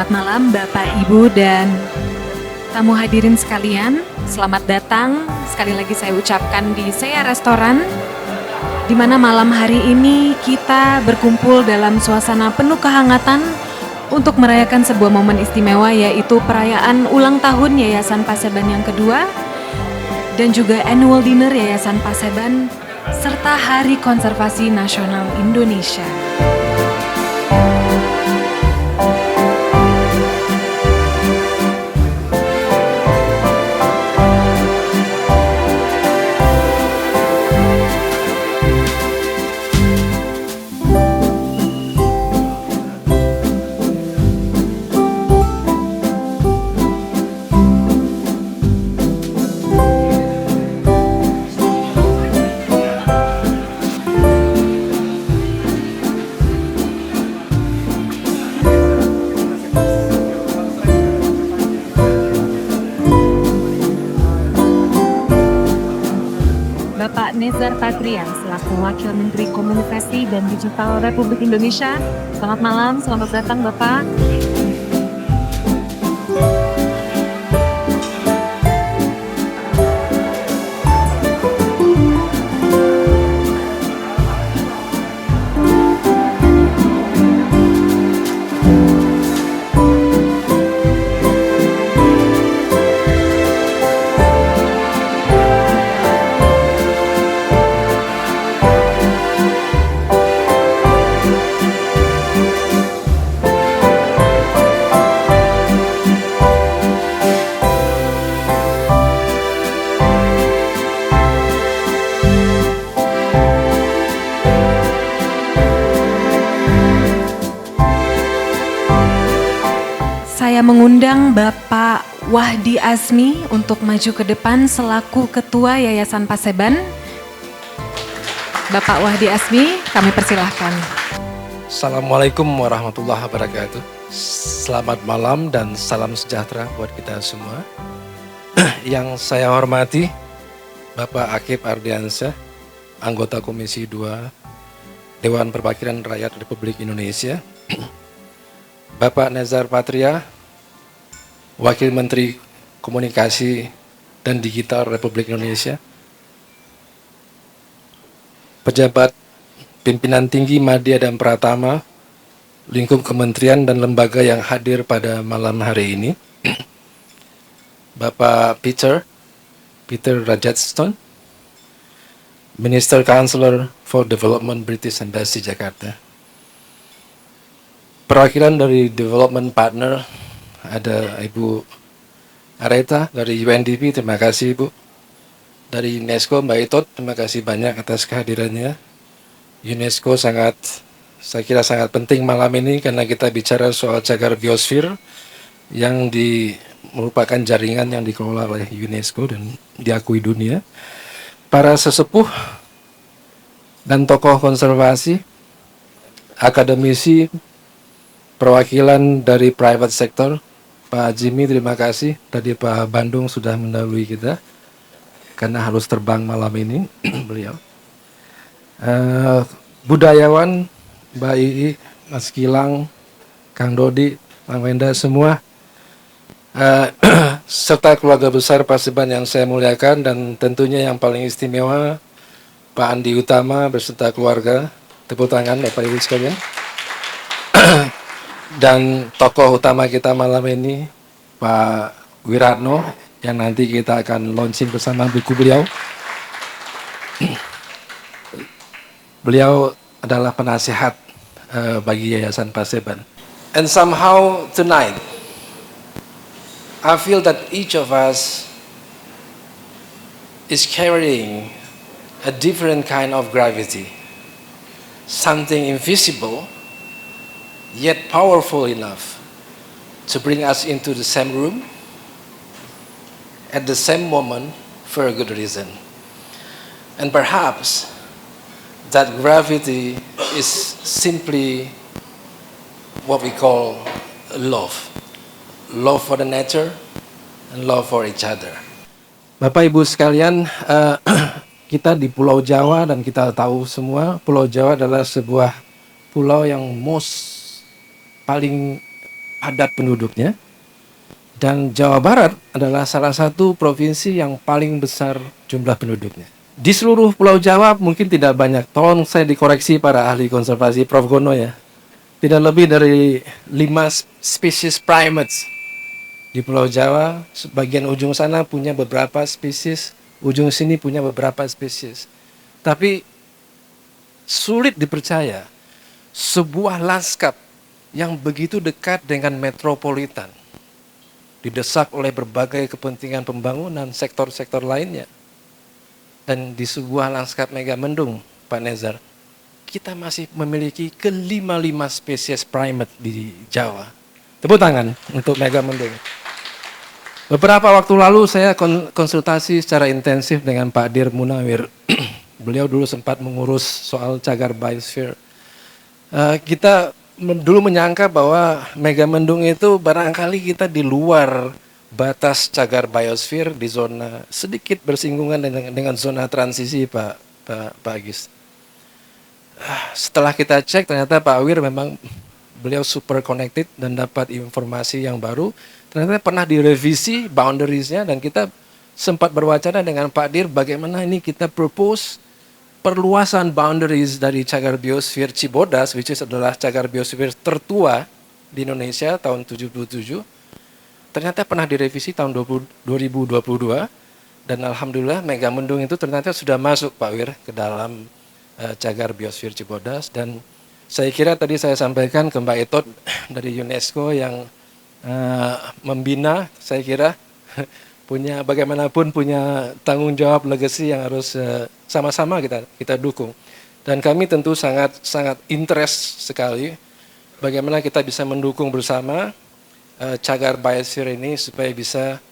Selamat malam Bapak, Ibu, dan tamu hadirin sekalian. Selamat datang sekali lagi saya ucapkan di Sea Restoran, di mana malam hari ini kita berkumpul dalam suasana penuh kehangatan untuk merayakan sebuah momen istimewa, yaitu perayaan ulang tahun Yayasan Paseban yang kedua dan juga annual dinner Yayasan Paseban serta Hari Konservasi Nasional Indonesia. Bapak Nezar Patria selaku Wakil Menteri Komunikasi dan Digital Republik Indonesia. Selamat malam, selamat datang Bapak. Saya mengundang Bapak Wahdi Azmi untuk maju ke depan selaku Ketua Yayasan Paseban. Bapak Wahdi Azmi, kami persilahkan. Assalamualaikum warahmatullahi wabarakatuh. Selamat malam dan salam sejahtera buat kita semua. Yang saya hormati Bapak Akip Ardiansyah, anggota Komisi 2 Dewan Perwakilan Rakyat Republik Indonesia. Bapak Nezar Patria, Wakil Menteri Komunikasi dan Digital Republik Indonesia. Pejabat pimpinan tinggi Madya dan Pratama, lingkup kementerian dan lembaga yang hadir pada malam hari ini. Bapak Peter Rajatstone, Minister Counselor for Development British Embassy Jakarta. Perwakilan dari Development Partner, ada Ibu Areta dari UNDP, terima kasih Ibu. Dari UNESCO, Mbak Itot, terima kasih banyak atas kehadirannya. UNESCO saya kira sangat penting malam ini karena kita bicara soal cagar biosfer yang merupakan jaringan yang dikelola oleh UNESCO dan diakui dunia. Para sesepuh dan tokoh konservasi, akademisi, perwakilan dari private sector, Pak Jimmy terima kasih. Tadi Pak Bandung sudah mendahului kita karena harus terbang malam ini beliau. Budayawan, Mbak Ii, Mas Kilang, Kang Dodi, Kang Wenda semua, serta keluarga besar Paseban yang saya muliakan, dan tentunya yang paling istimewa Pak Andi Utama beserta keluarga. Tepuk tangan Bapak Ibu sekalian. Dan tokoh utama kita malam ini Pak Wiratno yang nanti kita akan launching bersama buku beliau. Beliau adalah penasihat bagi Yayasan Paseban. And somehow tonight I feel that each of us is carrying a different kind of gravity, something invisible yet powerful enough to bring us into the same room at the same moment for a good reason. And perhaps that gravity is simply what we call love. Love for the nature and love for each other. Bapak Ibu sekalian, kita di Pulau Jawa dan kita tahu semua Pulau Jawa adalah sebuah pulau yang paling padat penduduknya. Dan Jawa Barat adalah salah satu provinsi yang paling besar jumlah penduduknya. Di seluruh Pulau Jawa mungkin tidak banyak. Tolong saya dikoreksi para ahli konservasi, Prof. Gono ya. Tidak lebih dari 5 spesies primates di Pulau Jawa. Bagian ujung sana punya beberapa spesies, ujung sini punya beberapa spesies. Tapi sulit dipercaya sebuah lanskap yang begitu dekat dengan metropolitan, didesak oleh berbagai kepentingan pembangunan sektor-sektor lainnya. Dan di sebuah lanskap Megamendung, Pak Nezar, kita masih memiliki ke-5 spesies primate di Jawa. Tepuk tangan untuk Megamendung. Beberapa waktu lalu saya konsultasi secara intensif dengan Pak Dir Munawir. Beliau dulu sempat mengurus soal cagar biosphere. Kita dulu menyangka bahwa Megamendung itu barangkali kita di luar batas cagar biosfer, di zona sedikit bersinggungan dengan zona transisi Pak Agis. Setelah kita cek ternyata Pak Wir memang beliau super connected dan dapat informasi yang baru. Ternyata pernah direvisi boundariesnya dan kita sempat berwacana dengan Pak Dir bagaimana ini kita propose perluasan boundaries dari cagar biosfer Cibodas, which is adalah cagar biosfer tertua di Indonesia tahun 77. Ternyata pernah direvisi tahun 2022 dan alhamdulillah Megamendung itu ternyata sudah masuk Pak Wir ke dalam cagar biosfer Cibodas. Dan saya kira tadi saya sampaikan ke Mbak Etot dari UNESCO yang membina, saya kira bagaimanapun punya tanggung jawab legacy yang harus sama-sama kita dukung. Dan kami tentu sangat interest sekali bagaimana kita bisa mendukung bersama cagar biosfer ini supaya bisa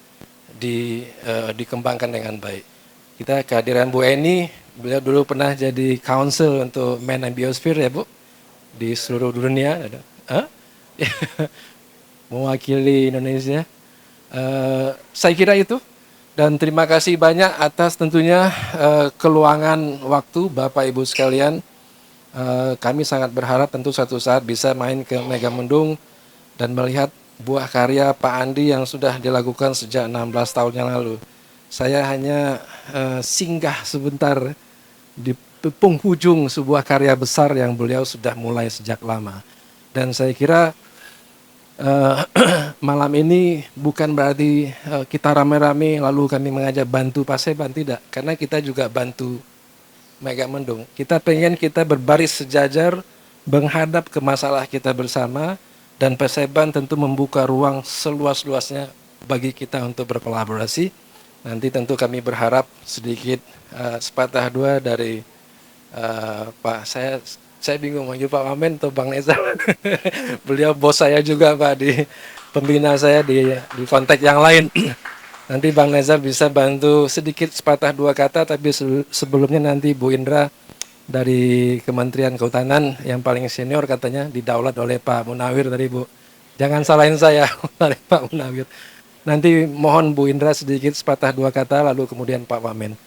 dikembangkan dengan baik. Kita kehadiran Bu Eni, beliau dulu pernah jadi council untuk Man and Biosphere ya Bu, di seluruh dunia. Mewakili Indonesia. Saya kira itu. Dan terima kasih banyak atas tentunya keluangan waktu Bapak Ibu sekalian. Kami sangat berharap tentu suatu saat bisa main ke Megamendung dan melihat buah karya Pak Andi yang sudah dilakukan sejak 16 tahun yang lalu. Saya hanya singgah sebentar di penghujung sebuah karya besar yang beliau sudah mulai sejak lama. Dan saya kira malam ini bukan berarti kita rame-rame lalu kami mengajak bantu Paseban, tidak. Karena kita juga bantu Megamendung. Kita pengen kita berbaris sejajar menghadap ke masalah kita bersama. Dan Paseban tentu membuka ruang seluas-luasnya bagi kita untuk berkolaborasi. Nanti tentu kami berharap sedikit sepatah dua dari Pak, saya bingung manggil Pak Wamen atau Bang Nezar. Beliau bos saya juga Pak, di pembina saya di konteks yang lain. Nanti Bang Nezar bisa bantu sedikit sepatah dua kata, tapi sebelumnya nanti Bu Indra dari Kementerian Kehutanan yang paling senior katanya didaulat oleh Pak Munawir tadi Bu. Jangan salahin saya oleh Pak Munawir. Nanti mohon Bu Indra sedikit sepatah dua kata lalu kemudian Pak Wamen.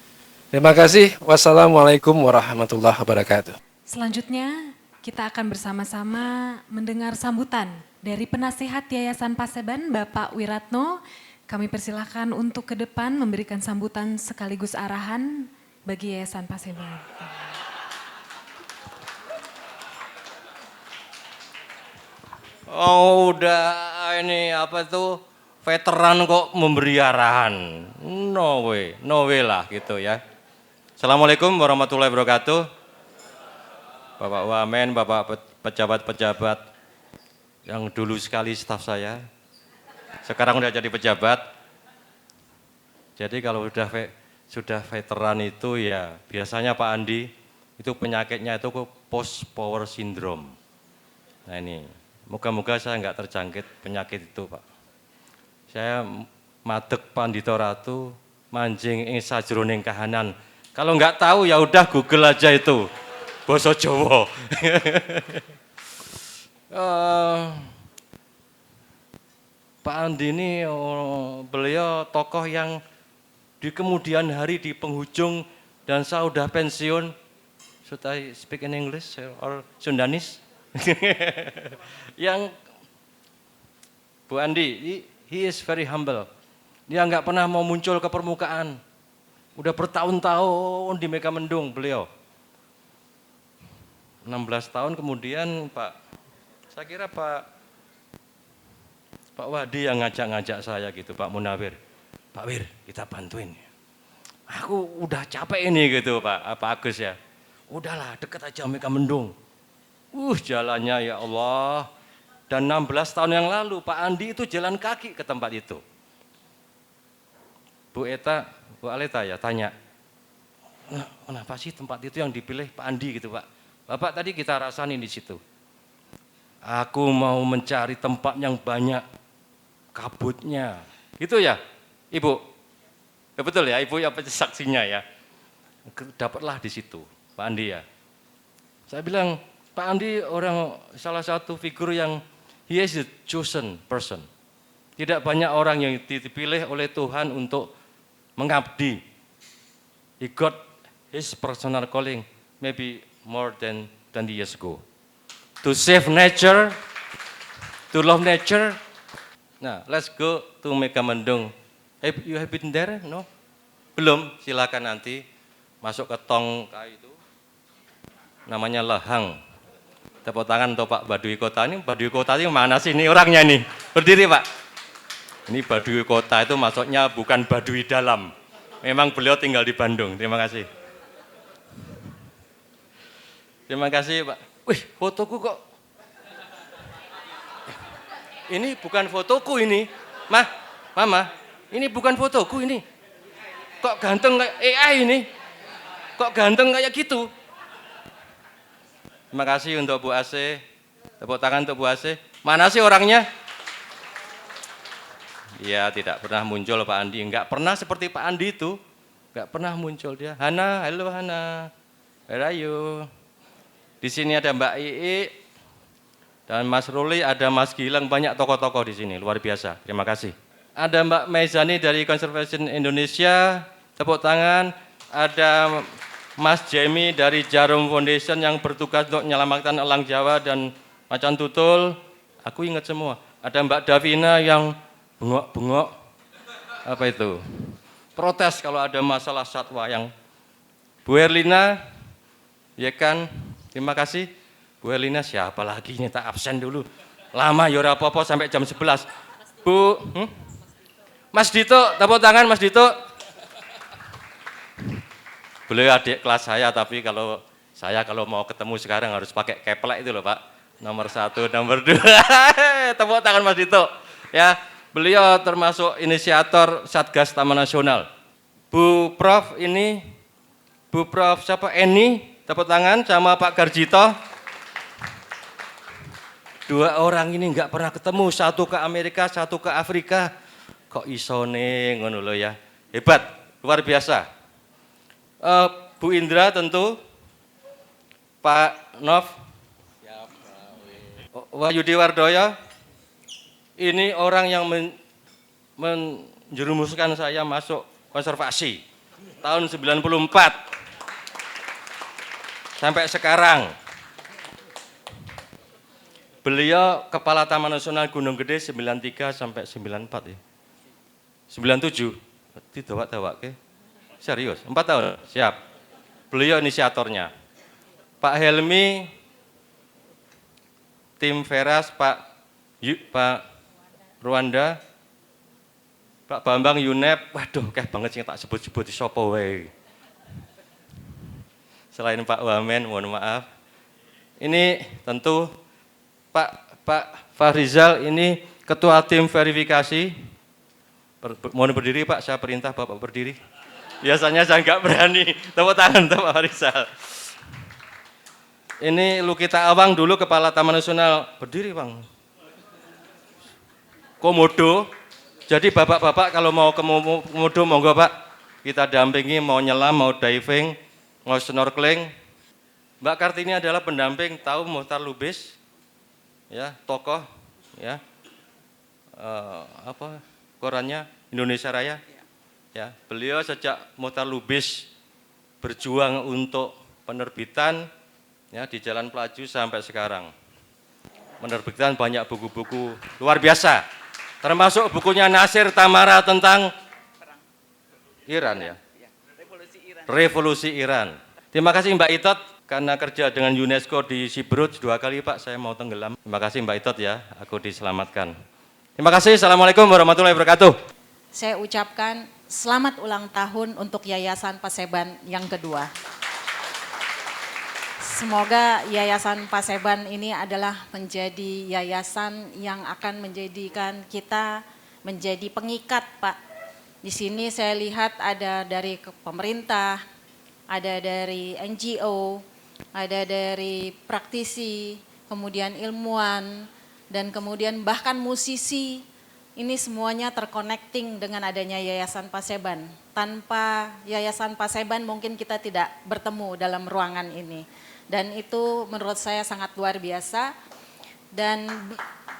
Terima kasih. Wassalamualaikum warahmatullahi wabarakatuh. Selanjutnya kita akan bersama-sama mendengar sambutan dari Penasehat Yayasan Paseban Bapak Wiratno. Kami persilahkan untuk ke depan memberikan sambutan sekaligus arahan bagi Yayasan Paseban. Oh, udah ini apa tuh veteran kok memberi arahan. No way lah gitu ya. Assalamualaikum warahmatullahi wabarakatuh. Bapak Wamen, Bapak pejabat-pejabat yang dulu sekali staf saya. Sekarang udah jadi pejabat. Jadi kalau sudah veteran itu ya biasanya Pak Andi itu penyakitnya itu post power syndrome. Nah ini. Moga-moga saya nggak terjangkit penyakit itu Pak. Saya madeg Pandito Ratu, manjing ing sajroning kahanan. Kalau nggak tahu ya udah Google aja itu, basa Jawa. Pak Andi ini beliau tokoh yang di kemudian hari di penghujung dan saya udah pensiun. Should I speak in English or Sundanese? Yang Bu Andi, he is very humble. Dia nggak pernah mau muncul ke permukaan. Udah bertahun-tahun di Megamendung beliau. 16 tahun kemudian saya kira Pak Wadi yang ngajak-ngajak saya gitu, Pak Munawir. Pak Wir, kita bantuin. Aku udah capek ini gitu Pak Agus ya. Udahlah deket aja Megamendung. Jalannya ya Allah. Dan 16 tahun yang lalu Pak Andi itu jalan kaki ke tempat itu. Bu Aleta ya tanya, kenapa sih tempat itu yang dipilih Pak Andi gitu Pak? Bapak tadi kita rasain di situ. Aku mau mencari tempat yang banyak kabutnya. Gitu ya, Ibu? Ya, betul ya, Ibu ya saksinya ya. Dapatlah di situ, Pak Andi ya. Saya bilang, Pak Andi salah satu figur yang he is the chosen person. Tidak banyak orang yang dipilih oleh Tuhan untuk mengabdi. He got his personal calling maybe more than 20 years ago. To save nature, to love nature. Nah, let's go to Megamendung. You have been there? No? Belum, silakan nanti masuk ke tong itu. Namanya Lehang. Tepuk tangan untuk Pak Baduy Kota ini. Baduy Kota ini mana sih ini orangnya nih? Berdiri Pak. Ini Baduy Kota itu maksudnya bukan Baduy dalam. Memang beliau tinggal di Bandung. Terima kasih. Terima kasih Pak. Wih, fotoku kok. Ini bukan fotoku ini. Mama, ini bukan fotoku ini. Kok ganteng kayak AI ini? Kok ganteng kayak gitu? Terima kasih untuk Bu AC. Tepuk tangan untuk Bu AC. Mana sih orangnya? Iya, tidak pernah muncul Pak Andi. Enggak pernah seperti Pak Andi itu. Enggak pernah muncul dia. Hana, halo Hana. Where are you? Di sini ada Mbak Ii dan Mas Ruli, ada Mas Gilang, banyak tokoh-tokoh di sini, luar biasa. Terima kasih. Ada Mbak Maizani dari Conservation Indonesia, tepuk tangan. Ada Mas Jamie dari Jarum Foundation yang bertugas untuk menyelamatkan elang Jawa dan macan tutul. Aku ingat semua. Ada Mbak Davina yang bengok-bengok, apa itu? Protes kalau ada masalah satwa yang. Bu Erlina, ya kan? Terima kasih. Bu Erlina, siapa lagi ini tak absen dulu. Lama ya ora apa-apa sampai jam 11. Bu, Mas Dito, tepuk tangan Mas Dito. Beliau adik kelas saya, tapi kalau mau ketemu sekarang harus pakai keplek itu loh Pak. Nomor 1, nomor 2. Tepuk tangan Mas Dito. Ya, beliau termasuk inisiator Satgas Taman Nasional. Bu Prof siapa? Eni, tepuk tangan sama Pak Garjito. 2 orang ini enggak pernah ketemu, satu ke Amerika, satu ke Afrika. Kok isone ngono lho ya. Hebat, luar biasa. Bu Indra tentu, Pak Nov, Wahyudi Wardoyo, ini orang yang menjerumuskan saya masuk konservasi tahun 94 sampai sekarang. Beliau Kepala Taman Nasional Gunung Gede 93 sampai 94 ya. 97, tidak ke? Serius, 4 tahun, siap. Beliau inisiatornya. Pak Helmi, tim Veras, Pak Rwanda, Pak Bambang Yunep, waduh kayak banget sih tak sebut-sebut di sopo wae. Selain Pak Wamen, mohon maaf. Ini tentu Pak Fahrizal, ini Ketua Tim Verifikasi. Mohon berdiri Pak, saya perintah Bapak berdiri. Biasanya saya nggak berani. Tepuk tangan untuk Pak Fahrizal. Ini Lukita Awang dulu Kepala Taman Nasional. Berdiri Bang. Komodo. Jadi bapak-bapak kalau mau ke Komodo monggo Pak. Kita dampingi mau nyelam, mau diving, mau snorkeling. Mbak Kartini adalah pendamping tahu Mohtar Lubis. Ya, tokoh ya. Korannya Indonesia Raya. Ya, beliau sejak Mohtar Lubis berjuang untuk penerbitan ya di Jalan Pelaju sampai sekarang. Menerbitkan banyak buku-buku luar biasa. termasuk bukunya Nasir Tamara tentang Iran ya. Revolusi Iran. Terima kasih Mbak Itot karena kerja dengan UNESCO di Siberut 2 kali Pak, saya mau tenggelam. Terima kasih Mbak Itot ya, aku diselamatkan. Terima kasih, Assalamualaikum warahmatullahi wabarakatuh. Saya ucapkan selamat ulang tahun untuk Yayasan Paseban yang kedua. Semoga Yayasan Paseban ini adalah menjadi yayasan yang akan menjadikan kita menjadi pengikat, Pak. Di sini saya lihat ada dari pemerintah, ada dari NGO, ada dari praktisi, kemudian ilmuwan, dan kemudian bahkan musisi. Ini semuanya terconnecting dengan adanya Yayasan Paseban. Tanpa Yayasan Paseban mungkin kita tidak bertemu dalam ruangan ini. Dan itu menurut saya sangat luar biasa. Dan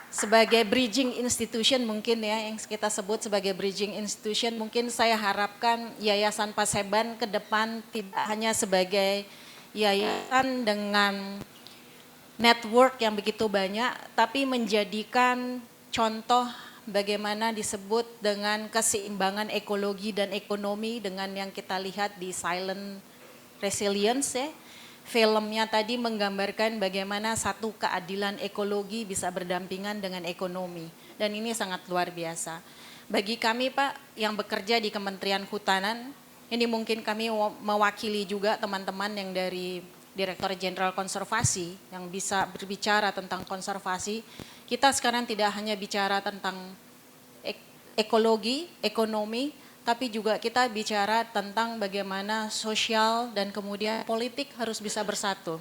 sebagai bridging institution mungkin ya, yang kita sebut sebagai bridging institution, mungkin saya harapkan Yayasan Paseban ke depan tidak hanya sebagai yayasan dengan network yang begitu banyak, tapi menjadikan contoh bagaimana disebut dengan keseimbangan ekologi dan ekonomi dengan yang kita lihat di Silent Resilience ya. Filmnya tadi menggambarkan bagaimana satu keadilan ekologi bisa berdampingan dengan ekonomi. Dan ini sangat luar biasa. Bagi kami Pak yang bekerja di Kementerian Hutanan, ini mungkin kami mewakili juga teman-teman yang dari Direktur Jenderal Konservasi yang bisa berbicara tentang konservasi. Kita sekarang tidak hanya bicara tentang ekologi, ekonomi, tapi juga kita bicara tentang bagaimana sosial dan kemudian politik harus bisa bersatu.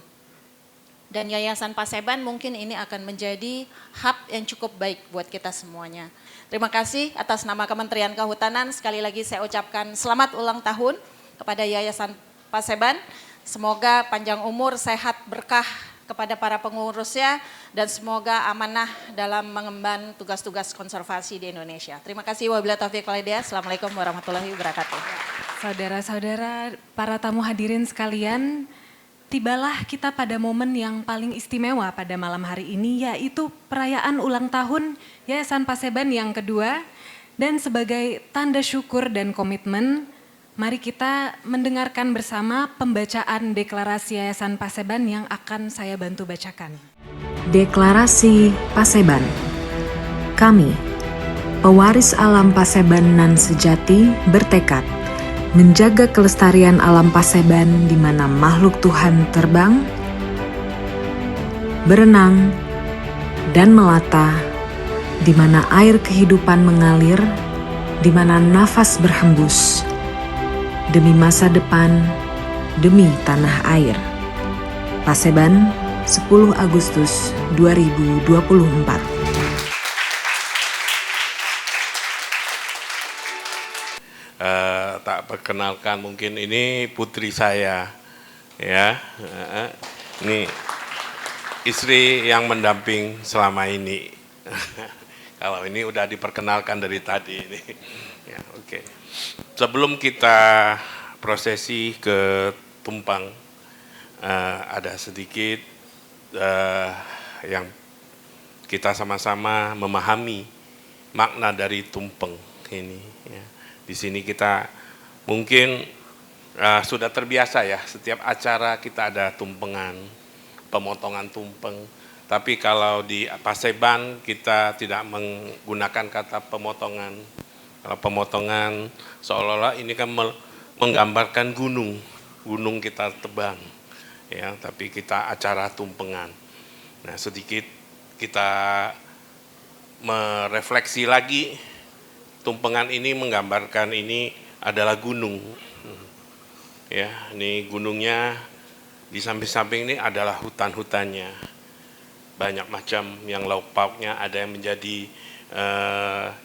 Dan Yayasan Paseban mungkin ini akan menjadi hub yang cukup baik buat kita semuanya. Terima kasih atas nama Kementerian Kehutanan, sekali lagi saya ucapkan selamat ulang tahun kepada Yayasan Paseban. Semoga panjang umur, sehat, berkah kepada para pengurusnya, dan semoga amanah dalam mengemban tugas-tugas konservasi di Indonesia. Terima kasih, wabillahi taufiq wal hidayah. Assalamualaikum warahmatullahi wabarakatuh. Saudara-saudara, para tamu hadirin sekalian, tibalah kita pada momen yang paling istimewa pada malam hari ini, yaitu perayaan ulang tahun Yayasan Paseban yang kedua. Dan sebagai tanda syukur dan komitmen, mari kita mendengarkan bersama pembacaan deklarasi Yayasan Paseban yang akan saya bantu bacakan. Deklarasi Paseban. Kami, pewaris alam Paseban nan sejati, bertekad menjaga kelestarian alam Paseban di mana makhluk Tuhan terbang, berenang, dan melata, di mana air kehidupan mengalir, di mana nafas berhembus, demi masa depan, demi tanah air. Paseban, 10 Agustus 2024. Tak perkenalkan, mungkin ini putri saya, ya. Ini istri yang mendamping selama ini. Kalau ini udah diperkenalkan dari tadi ini. Ya, oke. Sebelum kita prosesi ke Tumpang, ada sedikit yang kita sama-sama memahami makna dari tumpeng ini. Ya. Di sini kita mungkin sudah terbiasa ya, setiap acara kita ada tumpengan, pemotongan tumpeng. Tapi kalau di Paseban kita tidak menggunakan kata pemotongan. Kalau pemotongan seolah-olah ini kan menggambarkan gunung kita tebang, ya. Tapi kita acara tumpengan. Nah, sedikit kita merefleksi lagi, tumpengan ini menggambarkan ini adalah gunung, ya. Ini gunungnya, di samping-samping ini adalah hutan-hutannya, banyak macam yang lauk pauknya, ada yang menjadi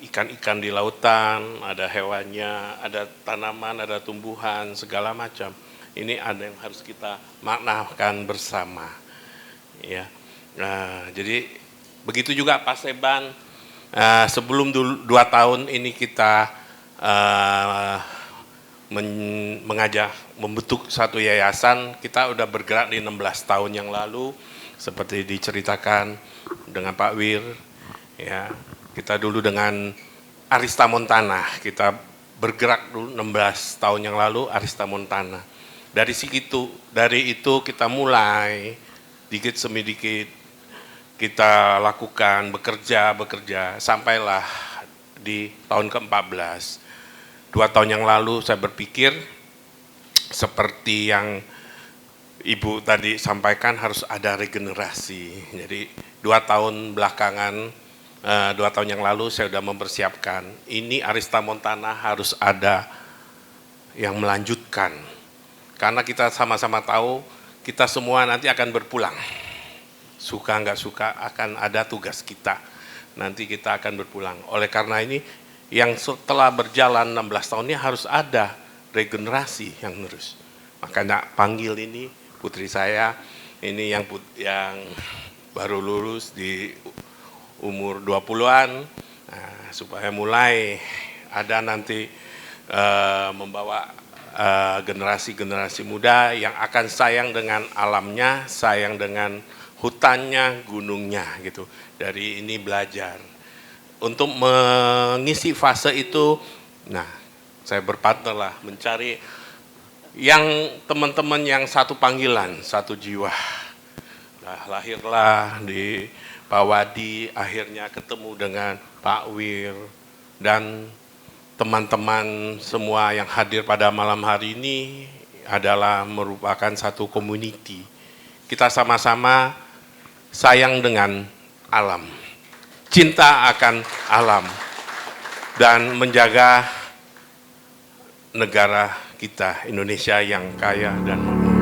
ikan-ikan di lautan, ada hewannya, ada tanaman, ada tumbuhan, segala macam. Ini ada yang harus kita maknakan bersama, ya. Jadi begitu juga Paseban. Sebelum 2 tahun ini kita mengajak membentuk satu yayasan, kita udah bergerak di 16 tahun yang lalu, seperti diceritakan dengan Pak Wir, ya. Kita dulu dengan Arista Montana, kita bergerak dulu 16 tahun yang lalu Arista Montana. Dari itu kita mulai dikit demi dikit kita lakukan bekerja sampailah di tahun ke-14. 2 tahun yang lalu saya berpikir seperti yang Ibu tadi sampaikan harus ada regenerasi. Jadi 2 tahun belakangan 2 tahun yang lalu saya sudah mempersiapkan, ini Arista Montana harus ada yang melanjutkan. Karena kita sama-sama tahu, kita semua nanti akan berpulang. Suka nggak suka akan ada tugas kita. Nanti kita akan berpulang. Oleh karena ini, yang setelah berjalan 16 tahun ini harus ada regenerasi yang terus. Makanya panggil ini putri saya, ini yang baru lulus di umur 20-an, nah, supaya mulai ada nanti membawa generasi-generasi muda yang akan sayang dengan alamnya, sayang dengan hutannya, gunungnya gitu. Dari ini belajar. Untuk mengisi fase itu, nah saya berpartner lah mencari yang teman-teman yang satu panggilan, satu jiwa. Nah, lahirlah di Pak Wadi, akhirnya ketemu dengan Pak Wir, dan teman-teman semua yang hadir pada malam hari ini adalah merupakan satu community. Kita sama-sama sayang dengan alam, cinta akan alam, dan menjaga negara kita, Indonesia yang kaya dan makmur.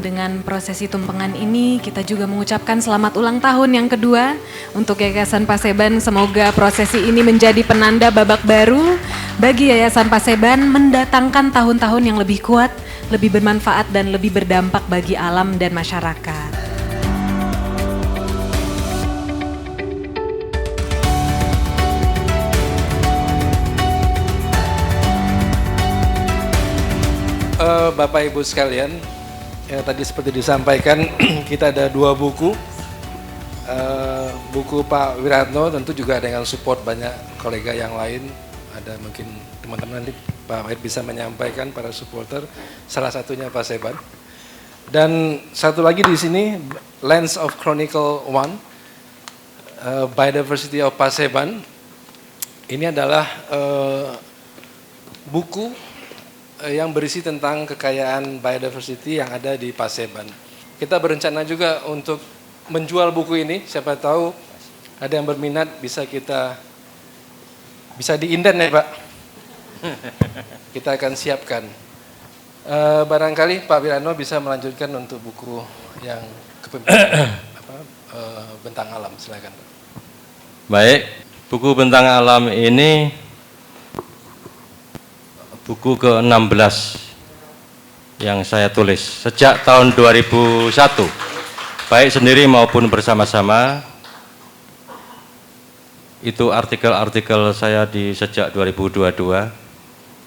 Dengan prosesi tumpengan ini kita juga mengucapkan selamat ulang tahun yang kedua untuk Yayasan Paseban. Semoga prosesi ini menjadi penanda babak baru bagi Yayasan Paseban mendatangkan tahun-tahun yang lebih kuat, lebih bermanfaat dan lebih berdampak bagi alam dan masyarakat. Bapak Ibu sekalian, ya, tadi seperti disampaikan kita ada 2 buku. Buku Pak Wiratno tentu juga dengan support banyak kolega yang lain. Ada mungkin teman-teman nanti Pak Wahid bisa menyampaikan para supporter. Salah satunya Pak Seban. Dan satu lagi di sini Lens of Chronicle 1, Biodiversity of Paseban. Ini adalah buku yang berisi tentang kekayaan biodiversity yang ada di Paseban. Kita berencana juga untuk menjual buku ini, siapa tahu ada yang berminat bisa diinden ya Pak. Kita akan siapkan. Barangkali Pak Wirano bisa melanjutkan untuk buku yang kepemimpinan Bentang Alam, silakan Pak. Baik, buku Bentang Alam ini buku ke-16 yang saya tulis sejak tahun 2001, baik sendiri maupun bersama-sama. Itu artikel-artikel saya di sejak 2022,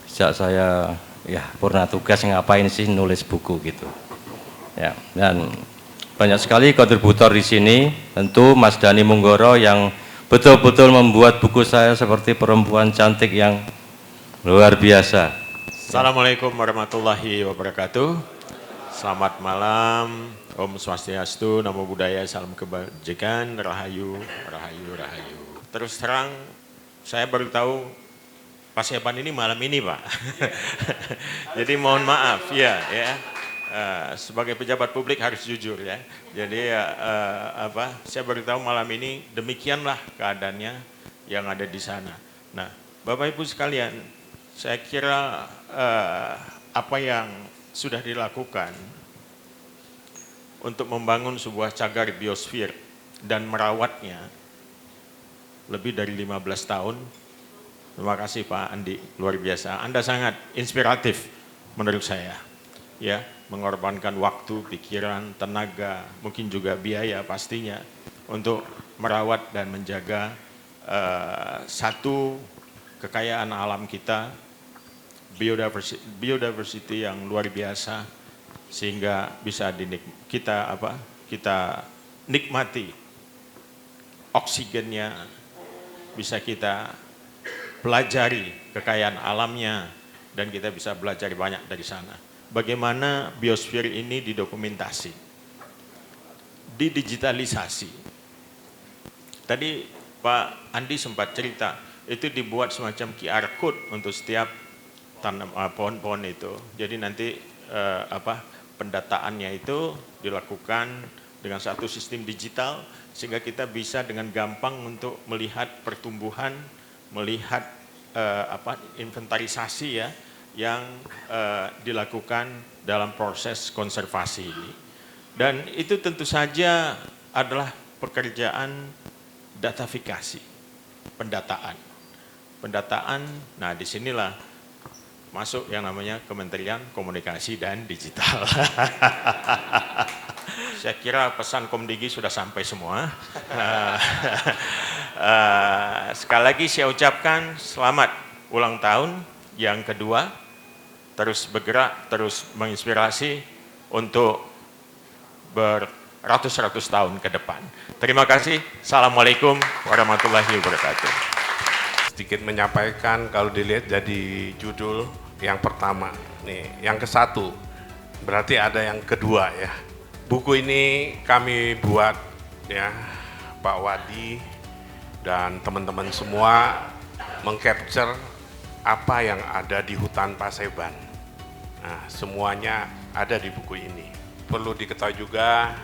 sejak saya purna tugas ngapain sih nulis buku gitu. Ya, dan banyak sekali kontributor di sini, tentu Mas Dani Munggoro yang betul-betul membuat buku saya seperti perempuan cantik yang luar biasa. Assalamualaikum warahmatullahi wabarakatuh. Selamat malam, Om Swastiastu, Namo Buddhaya, Salam Kebajikan, Rahayu, Rahayu, Rahayu. Terus terang, saya baru tahu Paseban ini malam ini Pak. Jadi mohon maaf ya. Sebagai pejabat publik harus jujur ya. Jadi saya baru tahu malam ini demikianlah keadaannya yang ada di sana. Nah, Bapak Ibu sekalian, saya kira apa yang sudah dilakukan untuk membangun sebuah cagar biosfer dan merawatnya lebih dari 15 tahun. Terima kasih Pak Andi, luar biasa. Anda sangat inspiratif menurut saya. Ya, mengorbankan waktu, pikiran, tenaga, mungkin juga biaya pastinya untuk merawat dan menjaga satu kekayaan alam kita biodiversity yang luar biasa sehingga bisa kita nikmati oksigennya, bisa kita pelajari kekayaan alamnya, dan kita bisa belajar banyak dari sana. Bagaimana biosfer ini didokumentasi, didigitalisasi. Tadi Pak Andi sempat cerita, itu dibuat semacam QR code untuk setiap tanam pohon-pohon itu. Jadi nanti pendataannya itu dilakukan dengan satu sistem digital sehingga kita bisa dengan gampang untuk melihat pertumbuhan, melihat inventarisasi ya yang dilakukan dalam proses konservasi ini. Dan itu tentu saja adalah pekerjaan datafikasi, pendataan. Nah disinilah masuk yang namanya Kementerian Komunikasi dan Digital. Saya kira pesan Komdigi sudah sampai semua. Sekali lagi saya ucapkan selamat ulang tahun yang kedua. Terus bergerak, terus menginspirasi untuk beratus-ratus tahun ke depan. Terima kasih. Assalamualaikum warahmatullahi wabarakatuh. Sedikit menyampaikan kalau dilihat jadi judul yang pertama. Nih, yang ke-1. Berarti ada yang kedua ya. Buku ini kami buat ya, Pak Wadi dan teman-teman semua mengcapture apa yang ada di hutan Paseban. Nah, semuanya ada di buku ini. Perlu diketahui juga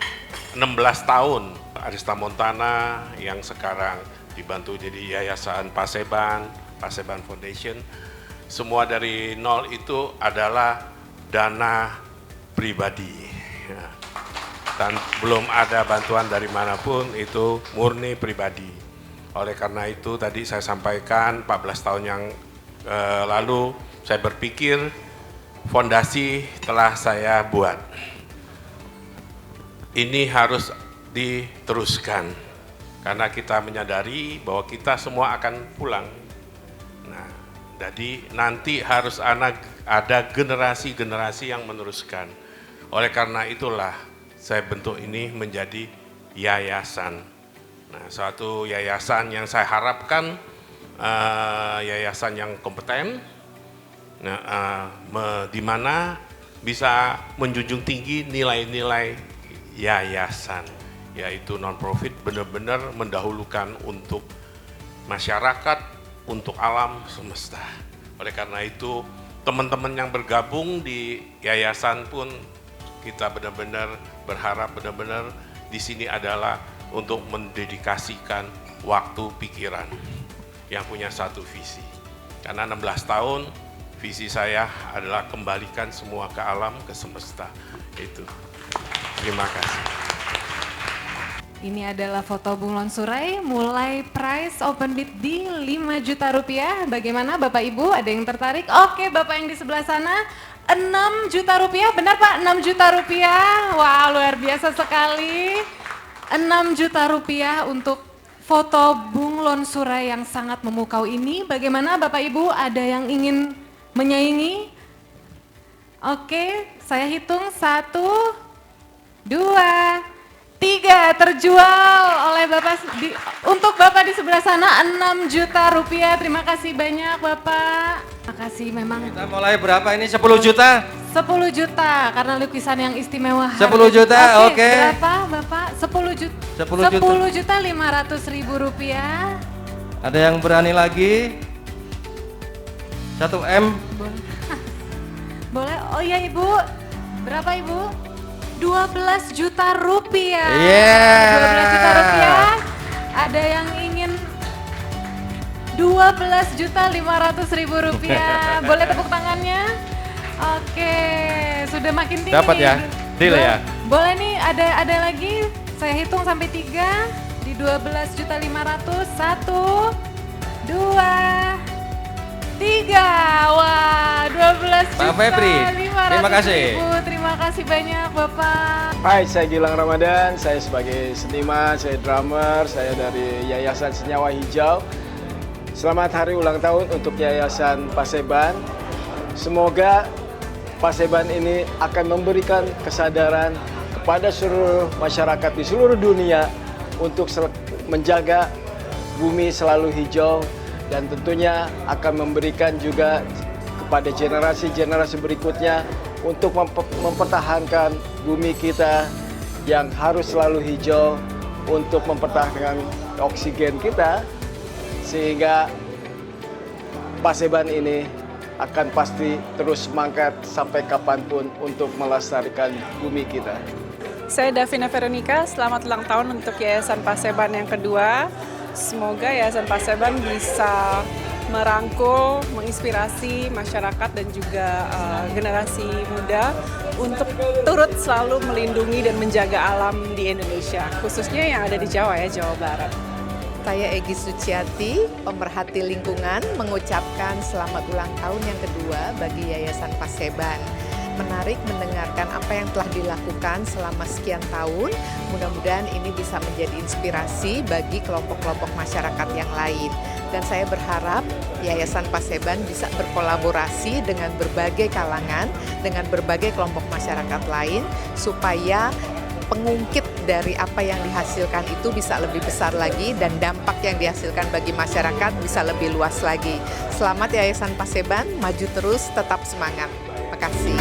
16 tahun Arista Montana yang sekarang dibantu jadi Yayasan Paseban Foundation. Semua dari nol itu adalah dana pribadi. Ya. Dan belum ada bantuan dari manapun, itu murni pribadi. Oleh karena itu tadi saya sampaikan 14 tahun yang lalu saya berpikir fondasi telah saya buat. Ini harus diteruskan karena kita menyadari bahwa kita semua akan pulang. Nah, jadi nanti harus ada generasi-generasi yang meneruskan. Oleh karena itulah saya bentuk ini menjadi yayasan. Nah, suatu yayasan yang saya harapkan yayasan yang kompeten, di mana bisa menjunjung tinggi nilai-nilai yayasan, yaitu non-profit, benar-benar mendahulukan untuk masyarakat, untuk alam semesta. Oleh karena itu, teman-teman yang bergabung di yayasan pun kita benar-benar berharap benar-benar di sini adalah untuk mendedikasikan waktu pikiran yang punya satu visi. Karena 16 tahun visi saya adalah kembalikan semua ke alam, ke semesta. Itu. Terima kasih. Ini adalah foto Bung Lon Surai, mulai price open bid di 5 juta rupiah. Bagaimana Bapak Ibu, ada yang tertarik? Oke, Bapak yang di sebelah sana, 6 juta rupiah, benar Pak? 6 juta rupiah, wah luar biasa sekali. 6 juta rupiah untuk foto Bung Lon Surai yang sangat memukau ini. Bagaimana Bapak Ibu, ada yang ingin menyaingi? Oke, saya hitung 1, 2, 3, terjual oleh Bapak untuk Bapak di sebelah sana 6 juta rupiah. Terima kasih banyak Bapak. Terima kasih memang. Kita mulai berapa ini? 10 juta? 10 juta karena lukisan yang istimewa. 10 juta, oke. Berapa Bapak? 10 juta. 10 juta 500.000 rupiah. Ada yang berani lagi? 1M? Boleh. Oh iya Ibu. Berapa Ibu? 12 juta rupiah. 12 juta rupiah. Ada yang ingin 12.500.000 rupiah. Boleh tepuk tangannya? Oke, sudah makin tinggi. Dapat ya? Deal ya? Boleh nih, ada lagi. Saya hitung sampai 3 di 12.500.000. 1, 2, 3. Wah, 12 juta. Pak Febri, terima kasih. Terima kasih banyak Bapak. Hai, saya Gilang Ramadan, saya sebagai seniman, saya drummer, saya dari Yayasan Senyawa Hijau. Selamat hari ulang tahun untuk Yayasan Paseban. Semoga Paseban ini akan memberikan kesadaran kepada seluruh masyarakat di seluruh dunia untuk menjaga bumi selalu hijau, dan tentunya akan memberikan juga kepada generasi-generasi berikutnya untuk mempertahankan bumi kita yang harus selalu hijau, untuk mempertahankan oksigen kita, sehingga Paseban ini akan pasti terus semangat sampai kapanpun untuk melestarikan bumi kita. Saya Davina Veronica, selamat ulang tahun untuk Yayasan Paseban yang kedua. Semoga Yayasan Paseban bisa merangkul, menginspirasi masyarakat dan juga generasi muda untuk turut selalu melindungi dan menjaga alam di Indonesia, khususnya yang ada di Jawa, Jawa Barat. Saya Egy Suciati, pemerhati lingkungan, mengucapkan selamat ulang tahun yang kedua bagi Yayasan Paseban. Menarik mendengarkan apa yang telah dilakukan selama sekian tahun. Mudah-mudahan ini bisa menjadi inspirasi bagi kelompok-kelompok masyarakat yang lain. Dan saya berharap Yayasan Paseban bisa berkolaborasi dengan berbagai kalangan, dengan berbagai kelompok masyarakat lain, supaya pengungkit dari apa yang dihasilkan itu bisa lebih besar lagi dan dampak yang dihasilkan bagi masyarakat bisa lebih luas lagi. Selamat Yayasan Paseban, maju terus, tetap semangat. Terima kasih.